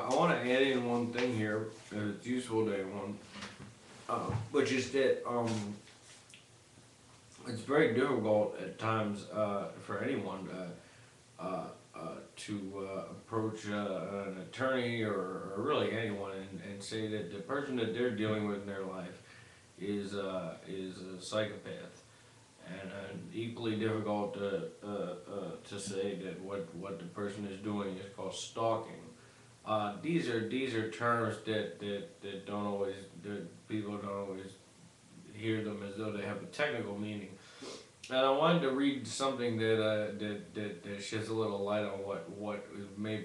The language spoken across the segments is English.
I want to add in one thing here that it's useful to everyone, which is that it's very difficult at times for anyone to approach an attorney or really anyone and say that the person that they're dealing with in their life is a psychopath. And equally difficult to say that what the person is doing is called stalking. These are terms that don't always, that people don't always hear them as though they have a technical meaning. And I wanted to read something that sheds a little light on what may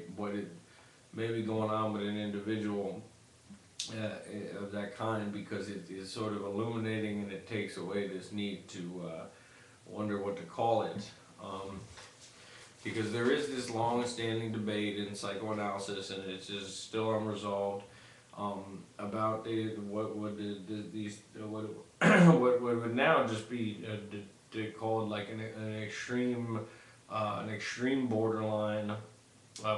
be going on with an individual of that kind, because it is sort of illuminating and it takes away this need to wonder what to call it. Because there is this long-standing debate in psychoanalysis, and it's just still unresolved, about what would now just be called like an extreme borderline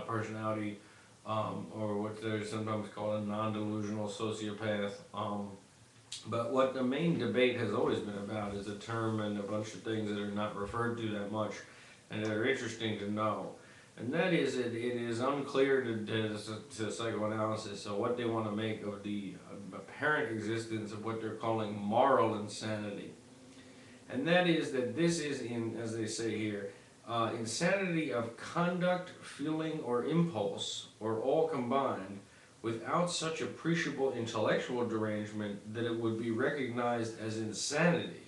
personality, or what they're sometimes called a non-delusional sociopath. But what the main debate has always been about is a term and a bunch of things that are not referred to that much and that are interesting to know. And that is that it is unclear to psychoanalysis what they want to make of the apparent existence of what they're calling moral insanity. And that is that this is, as they say here, insanity of conduct, feeling, or impulse, or all combined, without such appreciable intellectual derangement that it would be recognized as insanity.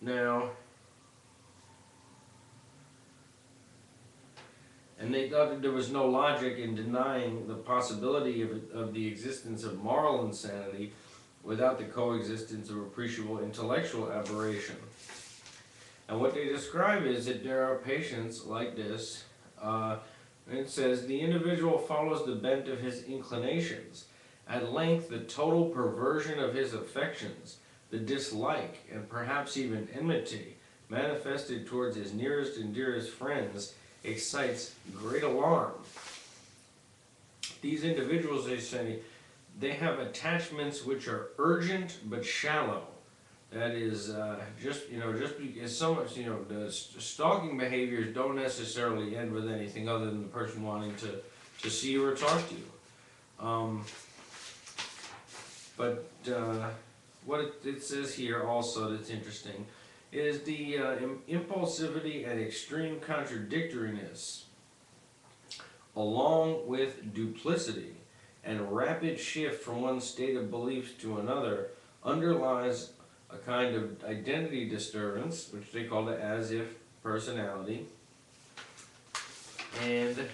Now, and they thought that there was no logic in denying the possibility of the existence of moral insanity without the coexistence of appreciable intellectual aberration. And what they describe is that there are patients like this, and it says, the individual follows the bent of his inclinations. At length, the total perversion of his affections, the dislike, and perhaps even enmity, manifested towards his nearest and dearest friends, excites great alarm. These individuals, they say, they have attachments which are urgent but shallow. That is, just because so much, the stalking behaviors don't necessarily end with anything other than the person wanting to see you or talk to you. But what it says here also that's interesting is the impulsivity and extreme contradictoriness, along with duplicity and rapid shift from one state of beliefs to another, underlies a kind of identity disturbance, which they call the as-if personality. And it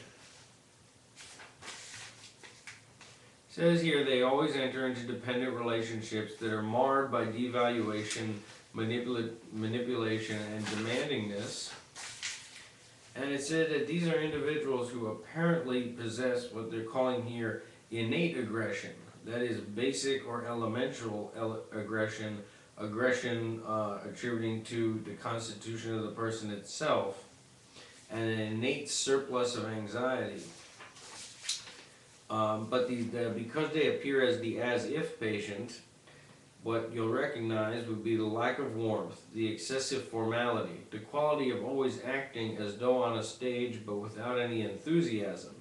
says here they always enter into dependent relationships that are marred by devaluation, manipulation, and demandingness. And it said that these are individuals who apparently possess what they're calling here innate aggression. That is basic or elemental aggression, attributing to the constitution of the person itself, and an innate surplus of anxiety. But because they appear as the as-if patient, what you'll recognize would be the lack of warmth, the excessive formality, the quality of always acting as though on a stage but without any enthusiasm,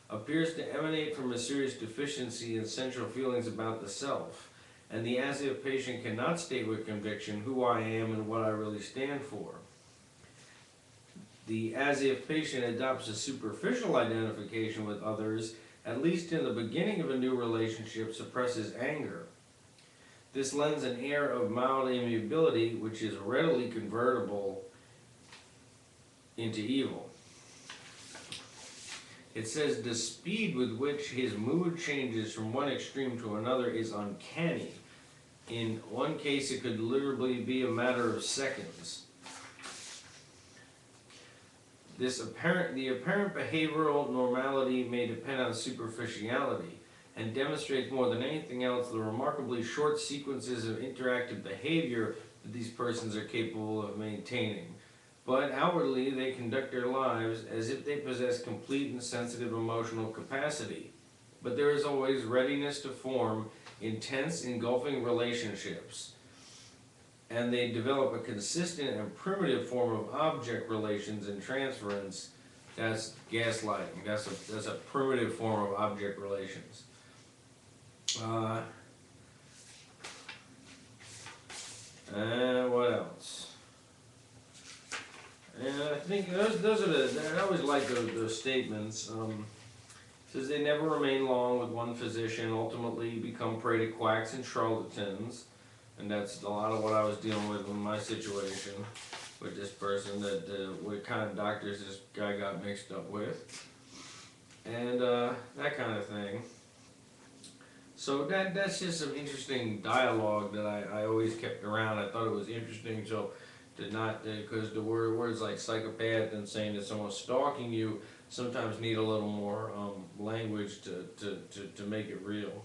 appears to emanate from a serious deficiency in central feelings about the self. And the as-if patient cannot state with conviction who I am and what I really stand for. The as-if patient adopts a superficial identification with others, at least in the beginning of a new relationship, suppresses anger. This lends an air of mild amiability, which is readily convertible into evil. It says the speed with which his mood changes from one extreme to another is uncanny. In one case, it could literally be a matter of seconds. The apparent behavioral normality may depend on superficiality and demonstrates more than anything else the remarkably short sequences of interactive behavior that these persons are capable of maintaining. but outwardly they conduct their lives as if they possess complete and sensitive emotional capacity. But there is always readiness to form intense, engulfing relationships, and they develop a consistent and primitive form of object relations and transference. That's gaslighting. That's a primitive form of object relations. What else? And I think those are I always like those statements. Says they never remain long with one physician, ultimately become prey to quacks and charlatans. And that's a lot of what I was dealing with in my situation with this person, that what kind of doctors this guy got mixed up with. And that kind of thing. So that's just some interesting dialogue that I always kept around. I thought it was interesting, so did not, because the words like psychopath and saying that someone's stalking you sometimes need a little more language to make it real.